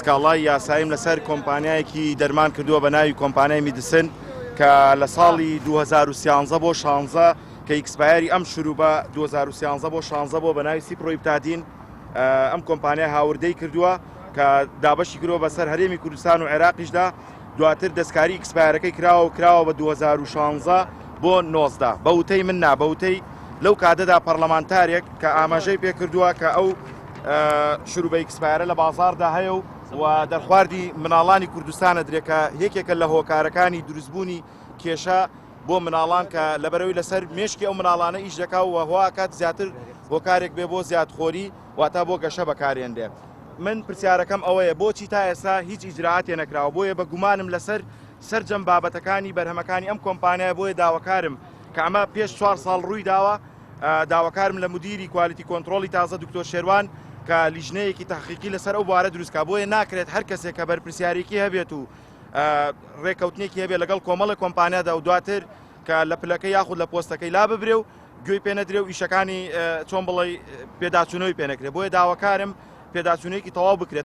سکاڵای یاساییم لەسەر کۆمپانیایەکی دەرمان کردووە بە ناوی کۆمپانیای میدسن کە لە ساڵی 2013 بۆ 16 کە ئیکسپایری ئەم شروع بە 2013 بۆ 16 بۆ بە ناوی سیپرۆیبتادین ئەم کۆمپانیای هاوردەی کردووە کە دابەشی کردووە بەسەر هەرێمی کوردستان و عێراقیشدا دواتر دەستکاری ئیکسپایرەکەی کراوە بە 2016 بۆ 19 بەوتەی من نا بەوتەی لەو کاتەدا پەرلەمانتارێک کە ئاماژەی پێ کردووە کە ئەو شروع بە ئیکسپایرە لە بازاردا هەیە و دەرخواردی مناڵانی کوردستانە درێکە یەکێکە لە هۆکارەکانی دروستبوونی کێشە بۆ مناڵان کە لەبەرەوەی لەسەر مێشکی ئەو مناڵانە ئیش دەکا و هۆکات زیاتر هۆکارێک بێ بۆ زیادخۆری واتە بۆ گەشە بەکارێندێ. من پرسیارەکەم ئەوەیە بۆچی تا ئێستا هیچ ئیجرعاتێ نەکراوە بۆیە بە گومانم لەسەر سەرجەم بابەتەکانی بەرهەمەکانی ئەم کۆمپانیایە بۆیە داواکارم کە ئەمە پێش 4 ساڵ ڕووی داوە داواکارم لە مدیری کوالیتی کۆنتترۆلی تازە دکتۆر شێروان کە لیژنەیەکی تحقیقی لەسەر ئەو بارە دروستکە بۆیە ناکرێت هەر کەسێک کە بەرپرسیارێکی هەبێت و ڕێکەوتنێکی هەبێت لەگەڵ کۆمەڵی کۆمپانیادا و دواتر کە لە پلەکە یاخود لە پۆستەکەی لا ببرێ و گوێی پێ نەدرێ و ئیشەکانی چۆن بڵێ پێداچوونەوەی پێ نەکرێت بۆیە داواکارم پێداچوونەیەکی تەواو بکرێت